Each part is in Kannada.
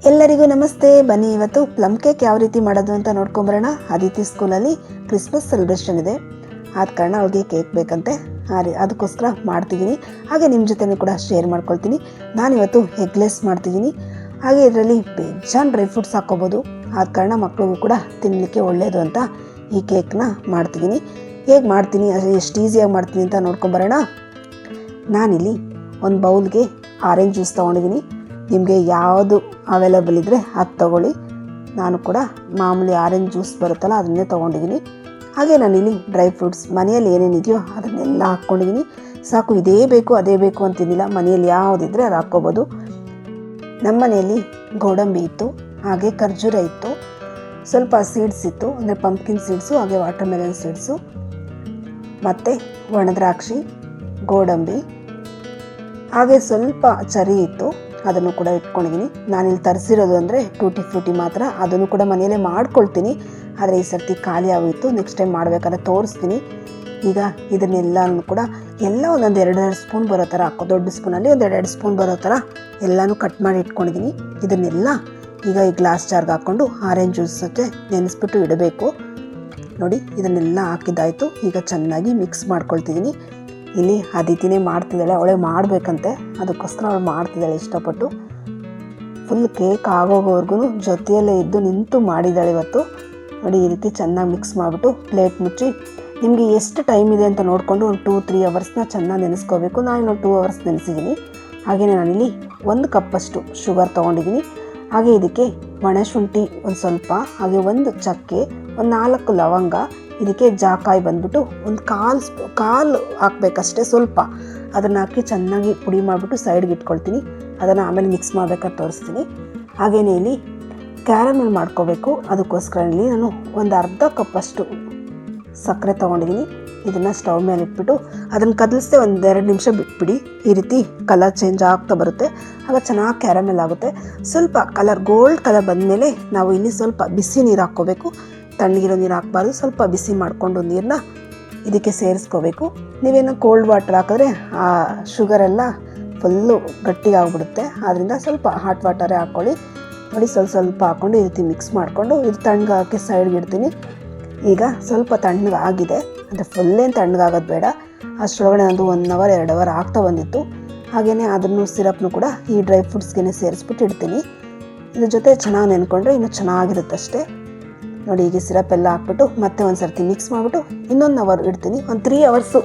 ಎಲ್ಲರಿಗೂ ನಮಸ್ತೆ. ಬನ್ನಿ ಇವತ್ತು ಪ್ಲಮ್ ಕೇಕ್ ಯಾವ ರೀತಿ ಮಾಡೋದು ಅಂತ ನೋಡ್ಕೊಂಬರೋಣ. ಅದಿತಿ ಸ್ಕೂಲಲ್ಲಿ ಕ್ರಿಸ್ಮಸ್ ಸೆಲೆಬ್ರೇಷನ್ ಇದೆ, ಆದ ಕಾರಣ ಅವಳಿಗೆ ಕೇಕ್ ಬೇಕಂತೆ, ಅದಕ್ಕೋಸ್ಕರ ಮಾಡ್ತಿದ್ದೀನಿ. ಹಾಗೆ ನಿಮ್ಮ ಜೊತೆನೂ ಕೂಡ ಶೇರ್ ಮಾಡ್ಕೊಳ್ತೀನಿ. ನಾನಿವತ್ತು ಎಗ್ಲೆಸ್ ಮಾಡ್ತಿದ್ದೀನಿ. ಹಾಗೆ ಇದರಲ್ಲಿ ಬೇಜಾನ್ ಡ್ರೈ ಫ್ರೂಟ್ಸ್ ಹಾಕ್ಕೋಬೋದು, ಆದ ಕಾರಣ ಮಕ್ಕಳಿಗೂ ಕೂಡ ತಿನ್ನಲಿಕ್ಕೆ ಒಳ್ಳೆಯದು ಅಂತ ಈ ಕೇಕ್ನ ಮಾಡ್ತಿದ್ದೀನಿ. ಹೇಗೆ ಮಾಡ್ತೀನಿ, ಎಷ್ಟು ಈಸಿಯಾಗಿ ಮಾಡ್ತೀನಿ ಅಂತ ನೋಡ್ಕೊಂಬರೋಣ. ನಾನಿಲ್ಲಿ ಒಂದು ಬೌಲ್ಗೆ ಆರೆಂಜ್ ಜ್ಯೂಸ್ ತೊಗೊಂಡಿದ್ದೀನಿ. ನಿಮಗೆ ಯಾವುದು ಅವೈಲೇಬಲ್ ಇದ್ದರೆ ಅದು ತೊಗೊಳ್ಳಿ. ನಾನು ಕೂಡ ಮಾಮೂಲಿ ಆರೆಂಜ್ ಜ್ಯೂಸ್ ಬರುತ್ತಲ್ಲ ಅದನ್ನೇ ತೊಗೊಂಡಿದ್ದೀನಿ. ಹಾಗೆ ನಾನಿಲ್ಲಿ ಡ್ರೈ ಫ್ರೂಟ್ಸ್ ಮನೆಯಲ್ಲಿ ಏನೇನಿದೆಯೋ ಅದನ್ನೆಲ್ಲ ಹಾಕ್ಕೊಂಡಿದ್ದೀನಿ. ಸಾಕು, ಇದೇ ಬೇಕು ಅದೇ ಬೇಕು ಅಂತಿದ್ದಿಲ್ಲ, ಮನೆಯಲ್ಲಿ ಯಾವುದಿದ್ರೆ ಅದು ಹಾಕ್ಕೋಬೋದು. ನಮ್ಮ ಮನೆಯಲ್ಲಿ ಗೋಡಂಬಿ ಇತ್ತು, ಹಾಗೆ ಖರ್ಜೂರ ಇತ್ತು, ಸ್ವಲ್ಪ ಸೀಡ್ಸ್ ಇತ್ತು, ಅಂದರೆ ಪಂಪ್ಕಿನ್ ಸೀಡ್ಸು, ಹಾಗೆ ವಾಟರ್ ಮೆಲನ್ ಸೀಡ್ಸು, ಮತ್ತು ಒಣದ್ರಾಕ್ಷಿ, ಗೋಡಂಬಿ, ಹಾಗೆ ಸ್ವಲ್ಪ ಚರಿ ಇತ್ತು, ಅದನ್ನು ಕೂಡ ಇಟ್ಕೊಂಡಿದ್ದೀನಿ. ನಾನಿಲ್ಲಿ ತರಿಸಿರೋದು ಅಂದರೆ ಟೂಟಿ ಫ್ರೂಟಿ ಮಾತ್ರ, ಅದನ್ನು ಕೂಡ ಮನೆಯಲ್ಲೇ ಮಾಡ್ಕೊಳ್ತೀನಿ. ಆದರೆ ಈ ಸರ್ತಿ ಖಾಲಿ ಆಗೋಯಿತು, ನೆಕ್ಸ್ಟ್ ಟೈಮ್ ಮಾಡಬೇಕಾದ್ರೆ ತೋರಿಸ್ತೀನಿ. ಈಗ ಇದನ್ನೆಲ್ಲನೂ ಕೂಡ ಎಲ್ಲ ಒಂದೊಂದು 2 ಸ್ಪೂನ್ ಬರೋ ಥರ ಹಾಕೋ, ದೊಡ್ಡ ಸ್ಪೂನಲ್ಲಿ ಒಂದು 2 ಸ್ಪೂನ್ ಬರೋ ಥರ ಎಲ್ಲನೂ ಕಟ್ ಮಾಡಿ ಇಟ್ಕೊಂಡಿದ್ದೀನಿ. ಇದನ್ನೆಲ್ಲ ಈಗ ಈ ಗ್ಲಾಸ್ ಜಾರ್ಗೆ ಹಾಕ್ಕೊಂಡು ಆರೆಂಜ್ ಜ್ಯೂಸ್ ಜೊತೆ ನೆನೆಸ್ಬಿಟ್ಟು ಇಡಬೇಕು. ನೋಡಿ, ಇದನ್ನೆಲ್ಲ ಹಾಕಿದ್ದಾಯಿತು. ಈಗ ಚೆನ್ನಾಗಿ ಮಿಕ್ಸ್ ಮಾಡ್ಕೊಳ್ತಿದ್ದೀನಿ. ಇಲ್ಲಿ ಅದಿತಿನೇ ಮಾಡ್ತಿದ್ದಾಳೆ, ಅವಳೇ ಮಾಡಬೇಕಂತೆ, ಅದಕ್ಕೋಸ್ಕರ ಅವಳು ಮಾಡ್ತಿದ್ದಾಳೆ ಇಷ್ಟಪಟ್ಟು. ಫುಲ್ ಕೇಕ್ ಆಗೋಗೋವರೆಗೂ ಜೊತೆಯಲ್ಲೇ ಇದ್ದು ನಿಂತು ಮಾಡಿದ್ದಾಳೆ ಇವತ್ತು. ನೋಡಿ, ಈ ರೀತಿ ಚೆನ್ನಾಗಿ ಮಿಕ್ಸ್ ಮಾಡಿಬಿಟ್ಟು ಪ್ಲೇಟ್ ಮುಚ್ಚಿ, ನಿಮಗೆ ಎಷ್ಟು ಟೈಮ್ ಇದೆ ಅಂತ ನೋಡಿಕೊಂಡು ಒಂದು 2-3 ಅವರ್ಸ್ನ ಚೆನ್ನಾಗಿ ನೆನೆಸ್ಕೋಬೇಕು. ನಾನು 2 ಅವರ್ಸ್ ನೆನೆಸಿದ್ದೀನಿ. ಹಾಗೆಯೇ ನಾನಿಲ್ಲಿ 1 ಕಪ್ಪಷ್ಟು ಶುಗರ್ ತೊಗೊಂಡಿದ್ದೀನಿ. ಹಾಗೆ ಇದಕ್ಕೆ ಒಣಶುಂಠಿ ಒಂದು ಸ್ವಲ್ಪ, ಹಾಗೆ 1 ಚಕ್ಕೆ, ಒಂದು 4 ಲವಂಗ, ಇದಕ್ಕೆ ಜಾಕಾಯಿ ಬಂದ್ಬಿಟ್ಟು ಒಂದು ಕಾಲು ಹಾಕಬೇಕಷ್ಟೇ, ಸ್ವಲ್ಪ ಅದನ್ನು ಹಾಕಿ ಚೆನ್ನಾಗಿ ಪುಡಿ ಮಾಡಿಬಿಟ್ಟು ಸೈಡ್ಗೆ ಇಟ್ಕೊಳ್ತೀನಿ. ಅದನ್ನು ಆಮೇಲೆ ಮಿಕ್ಸ್ ಮಾಡಬೇಕಾದ್ರೆ ತೋರಿಸ್ತೀನಿ. ಹಾಗೆಯೇ ಇಲ್ಲಿ ಕ್ಯಾರಮೆಲ್ ಮಾಡ್ಕೋಬೇಕು. ಅದಕ್ಕೋಸ್ಕರ ಇಲ್ಲಿ ನಾನು ಒಂದು ಅರ್ಧ ಕಪ್ಪಷ್ಟು ಸಕ್ಕರೆ ತೊಗೊಂಡಿದ್ದೀನಿ. ಇದನ್ನು ಸ್ಟವ್ ಮೇಲೆ ಇಟ್ಬಿಟ್ಟು ಅದನ್ನು ಕದಲಿಸ್ದೆ ಒಂದು 2 ನಿಮಿಷ ಬಿಟ್ಬಿಡಿ. ಈ ರೀತಿ ಕಲರ್ ಚೇಂಜ್ ಆಗ್ತಾ ಬರುತ್ತೆ, ಆಗ ಚೆನ್ನಾಗಿ ಕ್ಯಾರಮೆಲ್ ಆಗುತ್ತೆ. ಸ್ವಲ್ಪ ಕಲರ್ ಗೋಲ್ಡ್ ಕಲರ್ ಬಂದಮೇಲೆ ನಾವು ಇಲ್ಲಿ ಸ್ವಲ್ಪ ಬಿಸಿ ನೀರು ಹಾಕ್ಕೋಬೇಕು. ತಣ್ಣಗಿರೋ ನೀರು ಹಾಕ್ಬಾರ್ದು, ಸ್ವಲ್ಪ ಬಿಸಿ ಮಾಡಿಕೊಂಡು ನೀರನ್ನ ಇದಕ್ಕೆ ಸೇರಿಸ್ಕೋಬೇಕು. ನೀವೇನೋ ಕೋಲ್ಡ್ ವಾಟರ್ ಹಾಕಿದ್ರೆ ಆ ಶುಗರೆಲ್ಲ ಫುಲ್ಲು ಗಟ್ಟಿಗಾಗ್ಬಿಡುತ್ತೆ, ಆದ್ದರಿಂದ ಸ್ವಲ್ಪ ಹಾಟ್ ವಾಟರೇ ಹಾಕ್ಕೊಳ್ಳಿ. ನೋಡಿ, ಸ್ವಲ್ಪ ಹಾಕ್ಕೊಂಡು ಈ ರೀತಿ ಮಿಕ್ಸ್ ಮಾಡಿಕೊಂಡು ಇದು ತಣ್ಣಗೆ ಹಾಕಿ ಸೈಡ್ಗೆ ಇಡ್ತೀನಿ. ಈಗ ಸ್ವಲ್ಪ ತಣ್ಣಗೆ ಆಗಿದೆ, ಅಂದರೆ ಫುಲ್ಲೇನು ತಣ್ಣಗಾಗೋದು ಬೇಡ. ಅಷ್ಟರೊಳಗಡೆ ನಂದು 1 ಅವರ್ 2 ಅವರ್ ಆಗ್ತಾ ಬಂದಿತ್ತು. ಹಾಗೆಯೇ ಅದನ್ನು ಸಿರಪ್ನು ಕೂಡ ಈ ಡ್ರೈ ಫ್ರೂಟ್ಸ್ಗೆ ಸೇರಿಸ್ಬಿಟ್ಟು ಇಡ್ತೀನಿ. ಇದ್ರ ಜೊತೆ ಚೆನ್ನಾಗಿ ನೆನ್ಕೊಂಡ್ರೆ ಇನ್ನೂ ಚೆನ್ನಾಗಿರುತ್ತೆ ಅಷ್ಟೇ. ನೋಡಿ, ಈಗ ಸಿರಪ್ ಎಲ್ಲ ಹಾಕ್ಬಿಟ್ಟು ಮತ್ತೆ ಒಂದು ಸರ್ತಿ ಮಿಕ್ಸ್ ಮಾಡಿಬಿಟ್ಟು ಇನ್ನೊಂದು ಅವರ್ ಇಡ್ತೀನಿ. ಒಂದು 3 ಅವರ್ಸು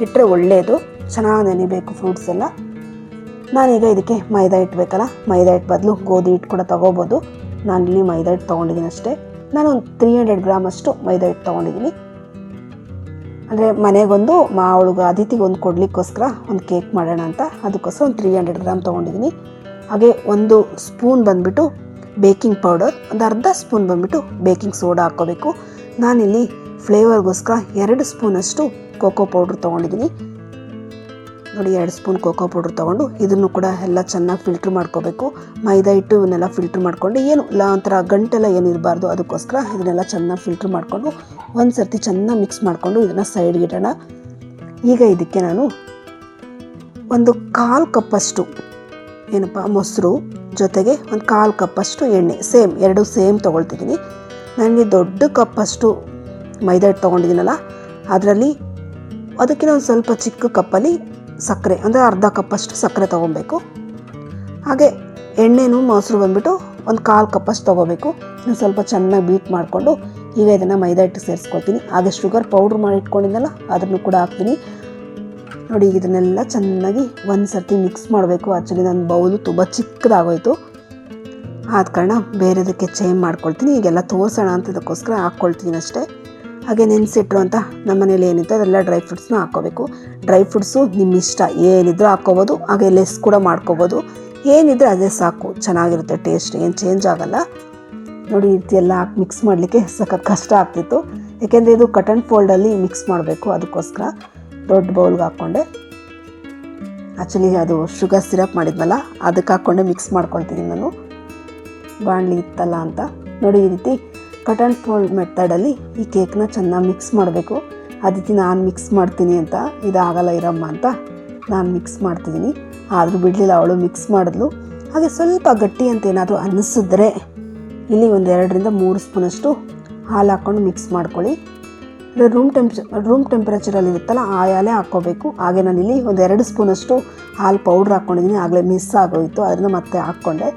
ಇಟ್ಟರೆ ಒಳ್ಳೆಯದು, ಚೆನ್ನಾಗಿ ನೆನಿಬೇಕು ಫ್ರೂಟ್ಸ್ ಎಲ್ಲ. ನಾನೀಗ ಇದಕ್ಕೆ ಮೈದಾ ಹಿಟ್ಟು ಬೇಕಲ್ಲ, ಮೈದಾ ಹಿಟ್ಟು ಬದಲು ಗೋಧಿ ಹಿಟ್ಟು ಕೂಡ ತೊಗೋಬೋದು. ನಾನಿಲ್ಲಿ ಮೈದಾ ಹಿಟ್ಟು ತೊಗೊಂಡಿದ್ದೀನಿ ಅಷ್ಟೇ. ನಾನು ಒಂದು 300 ಗ್ರಾಮ್ ಅಷ್ಟು ಮೈದಾ ಹಿಟ್ಟು ತೊಗೊಂಡಿದ್ದೀನಿ. ಅಂದರೆ ಮನೆಗೊಂದು ಅವಳಿಗೆ ಅದಿತಿಗೊಂದು ಕೊಡಲಿಕ್ಕೋಸ್ಕರ ಒಂದು ಕೇಕ್ ಮಾಡೋಣ ಅಂತ, ಅದಕ್ಕೋಸ್ಕರ ಒಂದು 300 ಗ್ರಾಮ್ ತೊಗೊಂಡಿದ್ದೀನಿ. ಹಾಗೆ 1 ಸ್ಪೂನ್ ಬಂದುಬಿಟ್ಟು ಬೇಕಿಂಗ್ ಪೌಡರ್, ಒಂದು ಅರ್ಧ ಸ್ಪೂನ್ ಬಂದುಬಿಟ್ಟು ಬೇಕಿಂಗ್ ಸೋಡಾ ಹಾಕ್ಕೋಬೇಕು. ನಾನಿಲ್ಲಿ ಫ್ಲೇವರ್ಗೋಸ್ಕರ 2 ಸ್ಪೂನಷ್ಟು ಕೋಕೋ ಪೌಡ್ರ್ ತೊಗೊಂಡಿದ್ದೀನಿ. ನೋಡಿ, 2 ಸ್ಪೂನ್ ಕೋಕೋ ಪೌಡ್ರ್ ತೊಗೊಂಡು ಇದನ್ನು ಕೂಡ ಎಲ್ಲ ಚೆನ್ನಾಗಿ ಫಿಲ್ಟ್ರ್ ಮಾಡ್ಕೋಬೇಕು. ಮೈದಾ ಹಿಟ್ಟು ಇವನ್ನೆಲ್ಲ ಫಿಲ್ಟ್ರ್ ಮಾಡ್ಕೊಂಡು ಏನು ಒಂಥರ ಗಂಟೆಲ್ಲ ಏನು ಇರಬಾರ್ದು, ಅದಕ್ಕೋಸ್ಕರ ಇದನ್ನೆಲ್ಲ ಚೆನ್ನಾಗಿ ಫಿಲ್ಟ್ರ್ ಮಾಡಿಕೊಂಡು ಒಂದು ಸರ್ತಿ ಚೆನ್ನಾಗಿ ಮಿಕ್ಸ್ ಮಾಡಿಕೊಂಡು ಇದನ್ನು ಸೈಡ್ಗೆ ಇಡೋಣ. ಈಗ ಇದಕ್ಕೆ ನಾನು ಒಂದು 1/4 ಕಪ್ಪಷ್ಟು ಮೊಸರು ಜೊತೆಗೆ ಒಂದು 1/4 ಕಪ್ಪಷ್ಟು ಎಣ್ಣೆ, ಎರಡು ಸೇಮ್ ತೊಗೊಳ್ತಿದ್ದೀನಿ. ನನಗೆ ದೊಡ್ಡ ಕಪ್ಪಷ್ಟು ಮೈದಾ ಹಿಟ್ಟು ತೊಗೊಂಡಿದ್ದೀನಲ್ಲ, ಅದರಲ್ಲಿ ಅದಕ್ಕಿಂತ ಒಂದು ಸ್ವಲ್ಪ ಚಿಕ್ಕ ಕಪ್ಪಲ್ಲಿ ಸಕ್ಕರೆ, ಅಂದರೆ ಅರ್ಧ ಕಪ್ಪಷ್ಟು ಸಕ್ಕರೆ ತೊಗೊಬೇಕು. ಹಾಗೆ ಎಣ್ಣೆನೂ ಮೊಸರು ಬಂದುಬಿಟ್ಟು ಒಂದು 1/4 ಕಪ್ಪಷ್ಟು ತೊಗೋಬೇಕು. ಇನ್ನು ಸ್ವಲ್ಪ ಚೆನ್ನಾಗಿ ಬೀಟ್ ಮಾಡಿಕೊಂಡು ಈಗ ಇದನ್ನು ಮೈದಾ ಹಿಟ್ಟು ಸೇರಿಸ್ಕೊಳ್ತೀನಿ. ಹಾಗೆ ಶುಗರ್ ಪೌಡ್ರ್ ಮಾಡಿ ಇಟ್ಕೊಂಡಿದ್ದಲ್ಲ ಅದನ್ನು ಕೂಡ ಹಾಕ್ತೀನಿ. ನೋಡಿ, ಇದನ್ನೆಲ್ಲ ಚೆನ್ನಾಗಿ ಒಂದು ಸರ್ತಿ ಮಿಕ್ಸ್ ಮಾಡಬೇಕು. ಆ್ಯಕ್ಚುಲಿ ನನ್ನ ಬೌಲು ತುಂಬ ಚಿಕ್ಕದಾಗೋಯಿತು, ಆದ ಕಾರಣ ಬೇರೆದಕ್ಕೆ ಚೇಂಜ್ ಮಾಡ್ಕೊಳ್ತೀನಿ. ಈಗೆಲ್ಲ ತೋರಿಸೋಣ ಅಂತದಕ್ಕೋಸ್ಕರ ಹಾಕ್ಕೊಳ್ತೀನಿ ಅಷ್ಟೇ. ಹಾಗೆ ನೆನೆಸಿಟ್ರು ಅಂತ ನಮ್ಮ ಮನೇಲಿ ಏನಿತ್ತು ಅದೆಲ್ಲ ಡ್ರೈ ಫ್ರೂಟ್ಸ್ನ ಹಾಕ್ಕೋಬೇಕು. ಡ್ರೈ ಫ್ರೂಟ್ಸು ನಿಮ್ಮ ಇಷ್ಟ, ಏನಿದ್ರೂ ಹಾಕ್ಕೋಬೋದು. ಹಾಗೆ ಲೆಸ್ ಕೂಡ ಮಾಡ್ಕೋಬೋದು, ಏನಿದ್ರೆ ಅದೇ ಸಾಕು, ಚೆನ್ನಾಗಿರುತ್ತೆ ಟೇಸ್ಟ್, ಏನು ಚೇಂಜ್ ಆಗೋಲ್ಲ. ನೋಡಿ, ಈ ರೀತಿ ಎಲ್ಲ ಹಾಕಿ ಮಿಕ್ಸ್ ಮಾಡಲಿಕ್ಕೆ ಸಖತ್ ಕಷ್ಟ ಆಗ್ತಿತ್ತು, ಯಾಕೆಂದರೆ ಇದು ಕಟ್ ಆ್ಯಂಡ್ ಫೋಲ್ಡಲ್ಲಿ ಮಿಕ್ಸ್ ಮಾಡಬೇಕು. ಅದಕ್ಕೋಸ್ಕರ ದೊಡ್ಡ ಬೌಲ್ಗೆ ಹಾಕ್ಕೊಂಡೆ. ಆ್ಯಕ್ಚುಲಿ ಅದು ಶುಗರ್ ಸಿರಪ್ ಮಾಡಿದ್ನಲ್ಲ ಅದಕ್ಕೆ ಹಾಕ್ಕೊಂಡೆ ಮಿಕ್ಸ್ ಮಾಡ್ಕೊಳ್ತಿದ್ದೀನಿ ನಾನು, ಬಾಣಲಿ ಇತ್ತಲ್ಲ ಅಂತ. ನೋಡಿ, ಈ ರೀತಿ ಕಟ್ ಆ್ಯಂಡ್ ಫೋಲ್ಡ್ ಮೆಥಡಲ್ಲಿ ಈ ಕೇಕ್ನ ಚೆನ್ನಾಗಿ ಮಿಕ್ಸ್ ಮಾಡಬೇಕು. ಅದಿತಿ ನಾನು ಮಿಕ್ಸ್ ಮಾಡ್ತೀನಿ ಅಂತ, ಇದಾಗಲ್ಲ ಇರಮ್ಮ ಅಂತ ನಾನು ಮಿಕ್ಸ್ ಮಾಡ್ತಿದ್ದೀನಿ. ಆದರೂ ಬಿಡಲಿಲ್ಲ, ಅವಳು ಮಿಕ್ಸ್ ಮಾಡಿದ್ಲು. ಹಾಗೆ ಸ್ವಲ್ಪ ಗಟ್ಟಿ ಅಂತ ಏನಾದರೂ ಅನ್ನಿಸಿದ್ರೆ ಇಲ್ಲಿ ಒಂದು 2-3 ಸ್ಪೂನಷ್ಟು ಹಾಲು ಹಾಕ್ಕೊಂಡು ಮಿಕ್ಸ್ ಮಾಡ್ಕೊಳ್ಳಿ. ರೂಮ್ ಟೆಂಪ್ರೇಚರಲ್ಲಿ ಇರುತ್ತಲ್ಲ ಆ ಹಾಲೇ ಹಾಕ್ಕೋಬೇಕು. ಹಾಗೆ ನಾನಿಲ್ಲಿ ಒಂದು 2 ಸ್ಪೂನಷ್ಟು ಹಾಲು ಪೌಡ್ರ್ ಹಾಕ್ಕೊಂಡಿದ್ದೀನಿ, ಆಗಲೇ ಮಿಸ್ ಆಗೋಯಿತು, ಅದನ್ನು ಮತ್ತೆ ಹಾಕ್ಕೊಂಡೆ.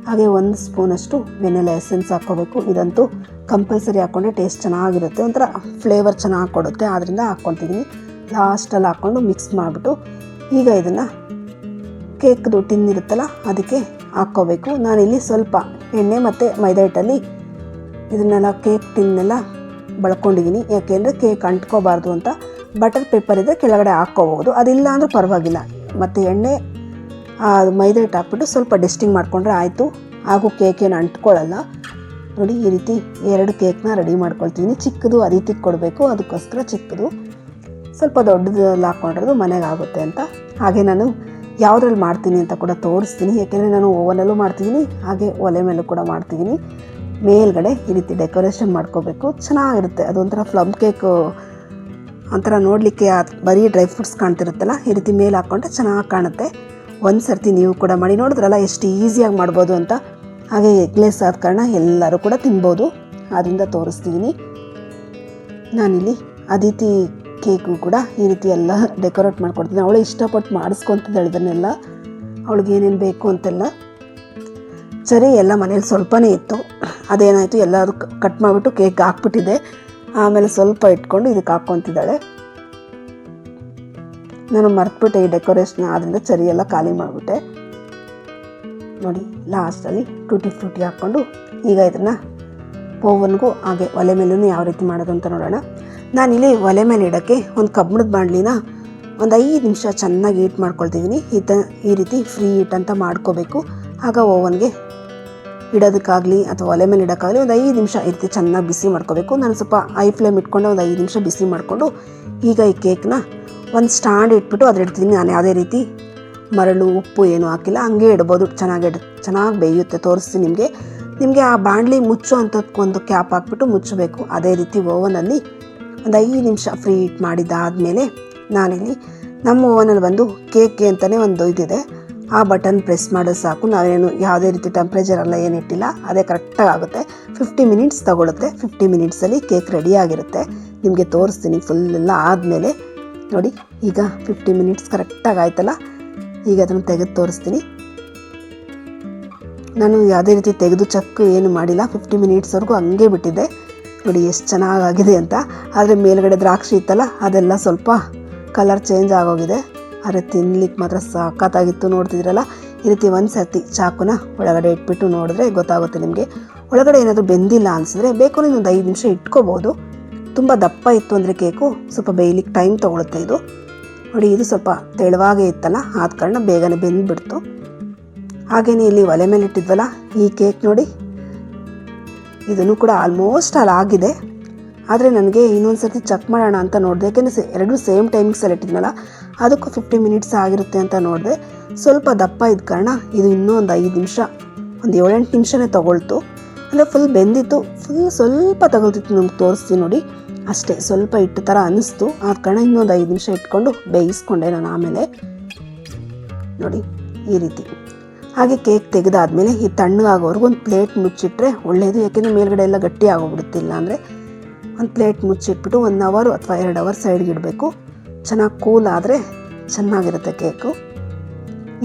ಹಾಗೆ 1 ಸ್ಪೂನಷ್ಟು ವೆನಿಲಾ ಎಸೆನ್ಸ್ ಹಾಕ್ಕೋಬೇಕು. ಇದಂತೂ ಕಂಪಲ್ಸರಿ ಹಾಕ್ಕೊಂಡ್ರೆ ಟೇಸ್ಟ್ ಚೆನ್ನಾಗಿರುತ್ತೆ, ಒಂಥರ ಫ್ಲೇವರ್ ಚೆನ್ನಾಗಿ ಕೊಡುತ್ತೆ, ಆದ್ದರಿಂದ ಹಾಕ್ಕೊತಿದ್ದೀನಿ. ಲಾಸ್ಟಲ್ಲಿ ಹಾಕ್ಕೊಂಡು ಮಿಕ್ಸ್ ಮಾಡಿಬಿಟ್ಟು ಈಗ ಇದನ್ನು ಕೇಕ್ದು ಟಿನ್ ಇರುತ್ತಲ್ಲ ಅದಕ್ಕೆ ಹಾಕ್ಕೋಬೇಕು. ನಾನಿಲ್ಲಿ ಸ್ವಲ್ಪ ಎಣ್ಣೆ ಮತ್ತು ಮೈದಾ ಹಿಟ್ಟಲ್ಲಿ ಇದನ್ನೆಲ್ಲ ಕೇಕ್ ಟಿನ್ನೆಲ್ಲ ಬಳಕೊಂಡಿದ್ದೀನಿ, ಯಾಕೆಂದರೆ ಕೇಕ್ ಅಂಟ್ಕೋಬಾರ್ದು ಅಂತ. ಬಟರ್ ಪೇಪರ್ ಇದ್ದರೆ ಕೆಳಗಡೆ ಹಾಕ್ಕೋಬೋದು, ಅದಿಲ್ಲ ಅಂದರೂ ಪರವಾಗಿಲ್ಲ. ಮತ್ತು ಎಣ್ಣೆ ಮೈದಾ ಹಿಟ್ಟು ಹಾಕ್ಬಿಟ್ಟು ಸ್ವಲ್ಪ ಡಸ್ಟಿಂಗ್ ಮಾಡಿಕೊಂಡ್ರೆ ಆಯಿತು, ಹಾಗೂ ಕೇಕೇನು ಅಂಟ್ಕೊಳ್ಳಲ್ಲ. ನೋಡಿ ಈ ರೀತಿ 2 ಕೇಕ್ನ ರೆಡಿ ಮಾಡ್ಕೊಳ್ತೀನಿ. ಚಿಕ್ಕದು ಅದಿತಿಗೆ ಕೊಡಬೇಕು, ಅದಕ್ಕೋಸ್ಕರ ಚಿಕ್ಕದು, ಸ್ವಲ್ಪ ದೊಡ್ಡದಲ್ಲಿ ಹಾಕ್ಕೊಂಡ್ರದು ಮನೆಗೆ ಆಗುತ್ತೆ ಅಂತ. ಹಾಗೆ ನಾನು ಯಾವುದ್ರಲ್ಲಿ ಮಾಡ್ತೀನಿ ಅಂತ ಕೂಡ ತೋರಿಸ್ತೀನಿ, ಯಾಕೆಂದರೆ ನಾನು ಓವನಲ್ಲೂ ಮಾಡ್ತಿದ್ದೀನಿ, ಹಾಗೆ ಒಲೆ ಮೇಲೂ ಕೂಡ ಮಾಡ್ತಿದ್ದೀನಿ. ಮೇಲ್ಗಡೆ ಈ ರೀತಿ ಡೆಕೋರೇಷನ್ ಮಾಡ್ಕೋಬೇಕು, ಚೆನ್ನಾಗಿರುತ್ತೆ. ಅದೊಂಥರ ಪ್ಲಮ್ ಕೇಕು ಒಂಥರ ನೋಡಲಿಕ್ಕೆ ಬರೀ ಡ್ರೈ ಫ್ರೂಟ್ಸ್ ಕಾಣ್ತಿರುತ್ತಲ್ಲ, ಈ ರೀತಿ ಮೇಲೆ ಹಾಕ್ಕೊಂಡ್ರೆ ಚೆನ್ನಾಗಿ ಕಾಣುತ್ತೆ. ಒಂದು ಸರ್ತಿ ನೀವು ಕೂಡ ಮಾಡಿ ನೋಡಿದ್ರಲ್ಲ ಎಷ್ಟು ಈಸಿಯಾಗಿ ಮಾಡ್ಬೋದು ಅಂತ. ಹಾಗೆ ಎಗ್ಲೆಸ್ ಆದ ಕಾರಣ ಎಲ್ಲರೂ ಕೂಡ ತಿನ್ಬೋದು, ಆದ್ದರಿಂದ ತೋರಿಸ್ತಿದ್ದೀನಿ. ನಾನಿಲ್ಲಿ ಅದಿತಿ ಕೇಕು ಕೂಡ ಈ ರೀತಿ ಎಲ್ಲ ಡೆಕೋರೇಟ್ ಮಾಡ್ಕೊಡ್ತೀನಿ. ಅವಳು ಇಷ್ಟಪಟ್ಟು ಮಾಡಿಸ್ಕೊತಿದ್ದಾಳೆ ಇದನ್ನೆಲ್ಲ, ಅವಳಿಗೆ ಏನೇನು ಬೇಕು ಅಂತೆಲ್ಲ. ಸರಿ, ಎಲ್ಲ ಮನೇಲಿ ಸ್ವಲ್ಪನೇ ಇತ್ತು, ಅದೇನಾಯಿತು ಎಲ್ಲರೂ ಕಟ್ ಮಾಡಿಬಿಟ್ಟು ಕೇಕ್ ಹಾಕ್ಬಿಟ್ಟಿದೆ. ಆಮೇಲೆ ಸ್ವಲ್ಪ ಇಟ್ಕೊಂಡು ಇದಕ್ಕೆ ಹಾಕ್ಕೊತಿದ್ದಾಳೆ. ನಾನು ಮರ್ತ್ಬಿಟ್ಟೆ ಈ ಡೆಕೋರೇಷನ್, ಆದ್ದರಿಂದ ಚರಿ ಎಲ್ಲ ಖಾಲಿ ಮಾಡಿಬಿಟ್ಟೆ. ನೋಡಿ ಲಾಸ್ಟಲ್ಲಿ ಟೂಟಿ ಫ್ರೂಟಿ ಹಾಕ್ಕೊಂಡು ಈಗ ಇದನ್ನು ಓವನ್ಗೂ ಹಾಗೆ ಒಲೆ ಮೇಲೂ ಯಾವ ರೀತಿ ಮಾಡೋದು ಅಂತ ನೋಡೋಣ. ನಾನಿಲ್ಲಿ ಒಲೆ ಮೇಲೆ ಇಡೋಕ್ಕೆ ಒಂದು ಕಬ್ಬಿಣದ ಬಾಣಲಿನ ಒಂದು 5 ನಿಮಿಷ ಚೆನ್ನಾಗಿ ಹೀಟ್ ಮಾಡ್ಕೊಳ್ತಿದ್ದೀನಿ. ಈ ರೀತಿ ಫ್ರೀ ಹೀಟ್ ಅಂತ ಮಾಡ್ಕೋಬೇಕು. ಆಗ ಓವನ್ಗೆ ಇಡೋದಕ್ಕಾಗಲಿ ಅಥವಾ ಒಲೆ ಮೇಲೆ ಇಡೋಕ್ಕಾಗಲಿ ಒಂದು 5 ನಿಮಿಷ ಈ ರೀತಿ ಚೆನ್ನಾಗಿ ಬಿಸಿ ಮಾಡ್ಕೋಬೇಕು. ನಾನು ಸ್ವಲ್ಪ ಹೈ ಫ್ಲೇಮ್ ಇಟ್ಕೊಂಡು ಒಂದು 5 ನಿಮಿಷ ಬಿಸಿ ಮಾಡಿಕೊಂಡು ಈಗ ಈ ಕೇಕ್ನ ಒಂದು ಸ್ಟ್ಯಾಂಡ್ ಇಟ್ಬಿಟ್ಟು ಅದ್ರ ಇಡ್ತೀನಿ. ನಾನು ಯಾವುದೇ ರೀತಿ ಮರಳು ಉಪ್ಪು ಏನೂ ಹಾಕಿಲ್ಲ, ಹಂಗೆ ಇಡ್ಬೋದು, ಚೆನ್ನಾಗಿ ಬೇಯುತ್ತೆ. ತೋರಿಸ್ತೀನಿ ನಿಮಗೆ ಆ ಬಾಣಲಿ ಮುಚ್ಚೋ ಅಂಥದ್ದಕ್ಕೊಂದು ಕ್ಯಾಪ್ ಹಾಕ್ಬಿಟ್ಟು ಮುಚ್ಚಬೇಕು. ಅದೇ ರೀತಿ ಓವನಲ್ಲಿ ಒಂದು 5 ನಿಮಿಷ ಫ್ರೀ ಹೀಟ್ ಮಾಡಿದ್ದಾದಮೇಲೆ ನಾನಿಲ್ಲಿ ನಮ್ಮ ಓವನಲ್ಲಿ ಬಂದು ಕೇಕ್ಗೆ ಅಂತಲೇ ಒಂದು ಇದಿದೆ, ಆ ಬಟನ್ ಪ್ರೆಸ್ ಮಾಡೋದು ಸಾಕು. ನಾವೇನು ಯಾವುದೇ ರೀತಿ ಟೆಂಪ್ರೇಚರ್ ಎಲ್ಲ ಏನಿಟ್ಟಿಲ್ಲ, ಅದೇ ಕರೆಕ್ಟಾಗಿ ಆಗುತ್ತೆ. 50 ಮಿನಿಟ್ಸ್ ತಗೊಳುತ್ತೆ. 50 ಮಿನಿಟ್ಸಲ್ಲಿ ಕೇಕ್ ರೆಡಿಯಾಗಿರುತ್ತೆ. ನಿಮಗೆ ತೋರಿಸ್ತೀನಿ ಫುಲ್ ಎಲ್ಲ ಆದಮೇಲೆ. ನೋಡಿ ಈಗ 50 ಮಿನಿಟ್ಸ್ ಕರೆಕ್ಟಾಗಿ ಆಯ್ತಲ್ಲ, ಈಗ ಅದನ್ನು ತೆಗೆದು ತೋರಿಸ್ತೀನಿ. ನಾನು ಯಾವುದೇ ರೀತಿ ತೆಗೆದು ಚಕ್ಕು ಏನು ಮಾಡಿಲ್ಲ, 50 ಮಿನಿಟ್ಸ್ವರೆಗೂ ಹಂಗೆ ಬಿಟ್ಟಿದ್ದೆ. ನೋಡಿ ಎಷ್ಟು ಚೆನ್ನಾಗಾಗಿದೆ ಅಂತ. ಆದರೆ ಮೇಲ್ಗಡೆ ದ್ರಾಕ್ಷಿ ಇತ್ತಲ್ಲ ಅದೆಲ್ಲ ಸ್ವಲ್ಪ ಕಲರ್ ಚೇಂಜ್ ಆಗೋಗಿದೆ, ಆದರೆ ತಿನ್ಲಿಕ್ಕೆ ಮಾತ್ರ ಸಖತ್ತಾಗಿತ್ತು. ನೋಡ್ತಿದ್ರಲ್ಲ, ಈ ರೀತಿ ಒಂದು ಸರ್ತಿ ಚಾಕುನ ಒಳಗಡೆ ಇಟ್ಬಿಟ್ಟು ನೋಡಿದ್ರೆ ಗೊತ್ತಾಗುತ್ತೆ ನಿಮಗೆ. ಒಳಗಡೆ ಏನಾದರೂ ಬೆಂದಿಲ್ಲ ಅನಿಸಿದ್ರೆ ಬೇಕು ಒಂದು 5 ನಿಮಿಷ ಇಟ್ಕೋಬೋದು. ತುಂಬ ದಪ್ಪ ಇತ್ತು ಅಂದರೆ ಕೇಕು ಸ್ವಲ್ಪ ಬೇಯಲಿಕ್ಕೆ ಟೈಮ್ ತೊಗೊಳುತ್ತೆ ಇದು. ನೋಡಿ ಇದು ಸ್ವಲ್ಪ ತೆಳುವಾಗೇ ಇತ್ತಲ್ಲ, ಆದ ಕಾರಣ ಬೇಗನೆ ಬೆಂದ್ಬಿಡ್ತು. ಹಾಗೆಯೇ ಇಲ್ಲಿ ಒಲೆ ಮೇಲೆ ಇಟ್ಟಿದ್ವಲ್ಲ ಈ ಕೇಕ್ ನೋಡಿ, ಇದನ್ನು ಕೂಡ ಆಲ್ಮೋಸ್ಟ್ ಅಲ್ಲಿ ಆಗಿದೆ. ಆದರೆ ನನಗೆ ಇನ್ನೊಂದು ಸರ್ತಿ ಚೆಕ್ ಮಾಡೋಣ ಅಂತ ನೋಡಿದೆ, ಯಾಕೆಂದರೆ ಎರಡೂ ಸೇಮ್ ಟೈಮಿಂಗ್ಸಲ್ಲಿ ಇಟ್ಟಿದ್ನಲ್ಲ, ಅದಕ್ಕೂ 50 ಮಿನಿಟ್ಸ್ ಆಗಿರುತ್ತೆ ಅಂತ ನೋಡಿದೆ. ಸ್ವಲ್ಪ ದಪ್ಪ ಇದ್ದ ಕಾರಣ ಇದು ಇನ್ನೂ ಒಂದು 5 ನಿಮಿಷ, ಒಂದು 7-8 ನಿಮಿಷನೇ ತೊಗೊಳ್ತು. ಅಂದರೆ ಫುಲ್ ಬೆಂದಿತ್ತು, ಸ್ವಲ್ಪ ತಗೊಳ್ತಿತ್ತು. ನಿಮ್ಗೆ ತೋರಿಸ್ತೀನಿ ನೋಡಿ, ಅಷ್ಟೇ ಸ್ವಲ್ಪ ಇಟ್ಟು ಥರ ಅನ್ನಿಸ್ತು. ಆದ ಕಾರಣ ಇನ್ನೊಂದು 5 ನಿಮಿಷ ಇಟ್ಕೊಂಡು ಬೇಯಿಸ್ಕೊಂಡೆ ನಾನು. ಆಮೇಲೆ ನೋಡಿ ಈ ರೀತಿ. ಹಾಗೆ ಕೇಕ್ ತೆಗೆದಾದ್ಮೇಲೆ ಈ ತಣ್ಣಗಾಗೋವರೆಗೂ ಒಂದು ಪ್ಲೇಟ್ ಮುಚ್ಚಿಟ್ರೆ ಒಳ್ಳೆಯದು, ಯಾಕೆಂದರೆ ಮೇಲ್ಗಡೆ ಎಲ್ಲ ಗಟ್ಟಿ ಆಗೋಗ್ಬಿಡುತ್ತಿಲ್ಲ. ಅಂದರೆ ಒಂದು ಪ್ಲೇಟ್ ಮುಚ್ಚಿಟ್ಬಿಟ್ಟು 1 ಅವರ್ ಅಥವಾ 2 ಅವರ್ ಸೈಡ್ಗೆ ಇಡಬೇಕು. ಚೆನ್ನಾಗಿ ಕೂಲ್ ಆದರೆ ಚೆನ್ನಾಗಿರುತ್ತೆ ಕೇಕು.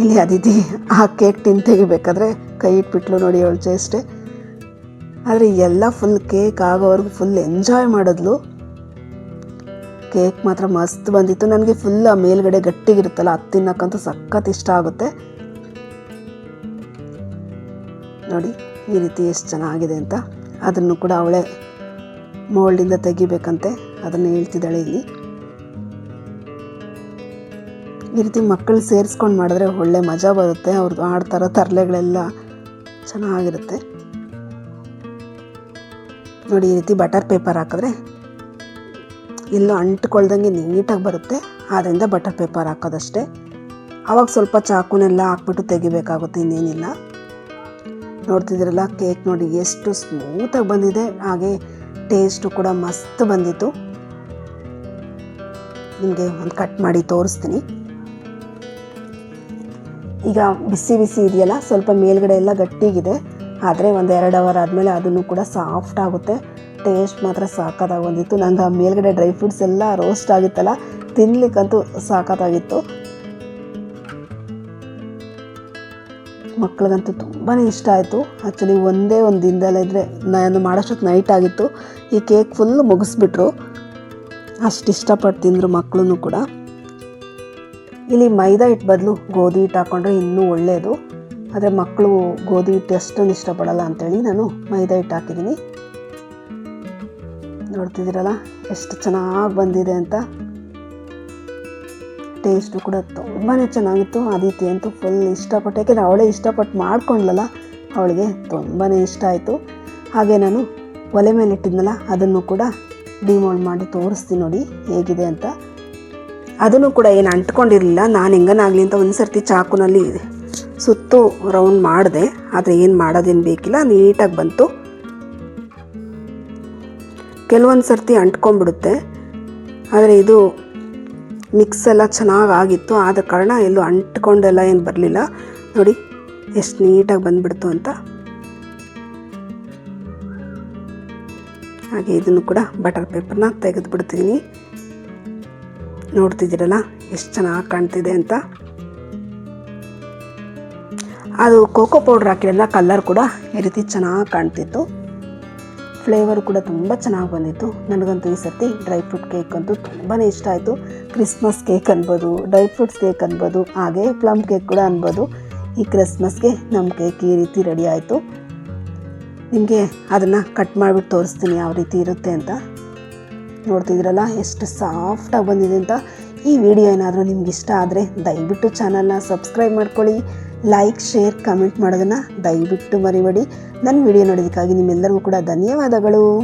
ಇಲ್ಲಿ ಅದಿತಿ ಆ ಕೇಕ್ ಟಿನ್ ತೆಗಿಬೇಕಾದ್ರೆ ಕೈ ಇಟ್ಬಿಟ್ಲು ನೋಡಿ ಅವಳು ಚೇಷ್ಟೆ. ಆದರೆ ಎಲ್ಲ ಫುಲ್ ಕೇಕ್ ಆಗೋವರೆಗೂ ಫುಲ್ ಎಂಜಾಯ್ ಮಾಡಿದ್ಲು. ಕೇಕ್ ಮಾತ್ರ ಮಸ್ತ್ ಬಂದಿತ್ತು. ನನಗೆ ಫುಲ್ ಆ ಮೇಲ್ಗಡೆ ಗಟ್ಟಿಗಿರುತ್ತಲ್ಲ, ಅದು ತಿನ್ನಕ್ಕಂತೂ ಸಖತ್ ಇಷ್ಟ ಆಗುತ್ತೆ. ನೋಡಿ ಈ ರೀತಿ ಎಷ್ಟು ಚೆನ್ನಾಗಿದೆ ಅಂತ. ಅದನ್ನು ಕೂಡ ಅವಳೇ ಮೋಲ್ಡಿಂದ ತೆಗಿಬೇಕಂತೆ, ಅದನ್ನು ಹೇಳ್ತಿದ್ದಾಳೆ ಇಲ್ಲಿ. ಈ ರೀತಿ ಮಕ್ಕಳು ಸೇರಿಸ್ಕೊಂಡು ಮಾಡಿದ್ರೆ ಒಳ್ಳೆ ಮಜಾ ಬರುತ್ತೆ. ಅವ್ರದ್ದು ಆಡ್ತಾರೋ ತರಲೆಗಳೆಲ್ಲ ಚೆನ್ನಾಗಿರುತ್ತೆ. ನೋಡಿ ಈ ರೀತಿ ಬಟರ್ ಪೇಪರ್ ಹಾಕಿದ್ರೆ ಎಲ್ಲೋ ಅಂಟ್ಕೊಳ್ದಂಗೆ ನೀಟಾಗಿ ಬರುತ್ತೆ. ಆದ್ದರಿಂದ ಬಟರ್ ಪೇಪರ್ ಹಾಕೋದಷ್ಟೇ. ಆವಾಗ ಸ್ವಲ್ಪ ಚಾಕುನೆಲ್ಲ ಹಾಕ್ಬಿಟ್ಟು ತೆಗಿಬೇಕಾಗುತ್ತೆ, ಇನ್ನೇನಿಲ್ಲ. ನೋಡ್ತಿದ್ದೀರಲ್ಲ ಕೇಕ್ ನೋಡಿ ಎಷ್ಟು ಸ್ಮೂತಾಗಿ ಬಂದಿದೆ, ಹಾಗೆ ಟೇಸ್ಟು ಕೂಡ ಮಸ್ತ್ ಬಂದಿತ್ತು. ನಿಮಗೆ ಒಂದು ಕಟ್ ಮಾಡಿ ತೋರಿಸ್ತೀನಿ. ಈಗ ಬಿಸಿ ಬಿಸಿ ಇದೆಯಲ್ಲ, ಸ್ವಲ್ಪ ಮೇಲ್ಗಡೆ ಎಲ್ಲ ಗಟ್ಟಿಗಿದೆ. ಆದರೆ ಒಂದು 2 ಅವರ್ ಆದಮೇಲೆ ಅದನ್ನು ಕೂಡ ಸಾಫ್ಟ್ ಆಗುತ್ತೆ. ಟೇಸ್ಟ್ ಮಾತ್ರ ಸಾಕಾಗಿ ಬಂದಿತ್ತು. ನಂಗೆ ಆ ಮೇಲ್ಗಡೆ ಡ್ರೈ ಫ್ರೂಟ್ಸ್ ಎಲ್ಲ ರೋಸ್ಟ್ ಆಗಿತ್ತಲ್ಲ, ತಿನ್ಲಿಕ್ಕಂತೂ ಸಾಕಾಗಿತ್ತು. ಮಕ್ಳಿಗಂತೂ ತುಂಬಾ ಇಷ್ಟ ಆಯಿತು. ಆ್ಯಕ್ಚುಲಿ ಒಂದೇ ಒಂದು ದಿನದಲ್ಲೇ ಇದ್ದರೆ ನಾನು ಮಾಡೋಷ್ಟೊತ್ತು ನೈಟ್ ಆಗಿತ್ತು. ಈ ಕೇಕ್ ಫುಲ್ ಮುಗಿಸ್ಬಿಟ್ರು, ಅಷ್ಟು ಇಷ್ಟಪಟ್ಟು ತಿಂದರು ಮಕ್ಕಳು ಕೂಡ. ಇಲ್ಲಿ ಮೈದಾ ಹಿಟ್ಟು ಬದಲು ಗೋಧಿ ಹಿಟ್ಟು ಹಾಕ್ಕೊಂಡ್ರೆ ಇನ್ನೂ ಒಳ್ಳೆಯದು. ಆದರೆ ಮಕ್ಕಳು ಗೋಧಿ ಹಿಟ್ಟು ಅಷ್ಟೊಂದು ಇಷ್ಟಪಡಲ್ಲ ಅಂಥೇಳಿ ನಾನು ಮೈದಾ ಹಿಟ್ಟು ಹಾಕಿದ್ದೀನಿ. ನೋಡ್ತಿದ್ದೀರಲ್ಲ ಎಷ್ಟು ಚೆನ್ನಾಗಿ ಬಂದಿದೆ ಅಂತ. ಟೇಸ್ಟು ಕೂಡ ತುಂಬಾ ಚೆನ್ನಾಗಿತ್ತು. ಅದಿತಿ ಅಂತೂ ಫುಲ್ ಇಷ್ಟಪಟ್ಟು, ಯಾಕೆಂದರೆ ಅವಳೇ ಇಷ್ಟಪಟ್ಟು ಮಾಡ್ಕೊಂಡ್ಲಲ್ಲ, ಅವಳಿಗೆ ತುಂಬಾ ಇಷ್ಟ ಆಯಿತು. ಹಾಗೆ ನಾನು ಒಲೆ ಮೇಲೆ ಇಟ್ಟಿದ್ನಲ್ಲ, ಅದನ್ನು ಕೂಡ ಡಿಮೋಲ್ಡ್ ಮಾಡಿ ತೋರಿಸ್ತೀನಿ ನೋಡಿ ಹೇಗಿದೆ ಅಂತ. ಅದನ್ನು ಕೂಡ ಏನು ಅಂಟ್ಕೊಂಡಿರಲಿಲ್ಲ. ನಾನು ಹೆಂಗನಾಗಲಿ ಅಂತ ಒಂದು ಸರ್ತಿ ಚಾಕುನಲ್ಲಿ ಸುತ್ತು ರೌಂಡ್ ಮಾಡಿದೆ, ಆದರೆ ಏನು ಮಾಡೋದೇನು ಬೇಕಿಲ್ಲ, ನೀಟಾಗಿ ಬಂತು. ಕೆಲವೊಂದು ಸರ್ತಿ ಅಂಟ್ಕೊಂಡ್ಬಿಡುತ್ತೆ, ಆದರೆ ಇದು ಮಿಕ್ಸ್ ಎಲ್ಲ ಚೆನ್ನಾಗಿ ಆಗಿತ್ತು. ಆದ ಕಾರಣ ಎಲ್ಲೂ ಅಂಟ್ಕೊಂಡೆಲ್ಲ ಏನು ಬರಲಿಲ್ಲ. ನೋಡಿ ಎಷ್ಟು ನೀಟಾಗಿ ಬಂದುಬಿಡ್ತು ಅಂತ. ಹಾಗೆ ಇದನ್ನು ಕೂಡ ಬಟರ್ ಪೇಪರ್ನ ತೆಗೆದುಬಿಡ್ತೀನಿ. ನೋಡ್ತಿದ್ದೀರಲ್ಲ ಎಷ್ಟು ಚೆನ್ನಾಗಿ ಕಾಣ್ತಿದೆ ಅಂತ. ಅದು ಕೋಕೋ ಪೌಡ್ರ್ ಹಾಕಿರೋದ್ರಿಂದ ಕಲರ್ ಕೂಡ ಈ ರೀತಿ ಚೆನ್ನಾಗಿ ಕಾಣ್ತಿತ್ತು. ಫ್ಲೇವರ್ ಕೂಡ ತುಂಬ ಚೆನ್ನಾಗಿ ಬಂದಿತ್ತು. ನನಗಂತೂ ಈ ಸರ್ತಿ ಡ್ರೈ ಫ್ರೂಟ್ ಕೇಕ್ ಅಂತೂ ತುಂಬಾ ಇಷ್ಟ ಆಯಿತು. ಕ್ರಿಸ್ಮಸ್ ಕೇಕ್ ಅನ್ಬೋದು, ಡ್ರೈ ಫ್ರೂಟ್ಸ್ ಕೇಕ್ ಅನ್ಬೋದು, ಹಾಗೆ ಪ್ಲಮ್ ಕೇಕ್ ಕೂಡ ಅನ್ಬೋದು. ಈ ಕ್ರಿಸ್ಮಸ್ಗೆ ನಮ್ಮ ಕೇಕ್ ಈ ರೀತಿ ರೆಡಿ ಆಯಿತು. ನಿಮಗೆ ಅದನ್ನು ಕಟ್ ಮಾಡಿಬಿಟ್ಟು ತೋರಿಸ್ತೀನಿ ಯಾವ ರೀತಿ ಇರುತ್ತೆ ಅಂತ. ನೋಡ್ತಿದ್ದೀರಲ್ಲ ಎಷ್ಟು ಸಾಫ್ಟಾಗಿ ಬಂದಿದೆ ಅಂತ. ಈ ವಿಡಿಯೋ ಏನಾದರೂ ನಿಮ್ಗೆ ಇಷ್ಟ ಆದರೆ ದಯವಿಟ್ಟು ಚಾನಲ್ನ ಸಬ್ಸ್ಕ್ರೈಬ್ ಮಾಡ್ಕೊಳ್ಳಿ. ಲೈಕ್, ಶೇರ್, ಕಮೆಂಟ್ ಮಾಡೋದನ್ನು ದಯವಿಟ್ಟು ಮರಿಬೇಡಿ. ನನ್ನ ವಿಡಿಯೋ ನೋಡೋದಕ್ಕಾಗಿ ನಿಮ್ಮೆಲ್ಲರಿಗೂ ಕೂಡ ಧನ್ಯವಾದಗಳು.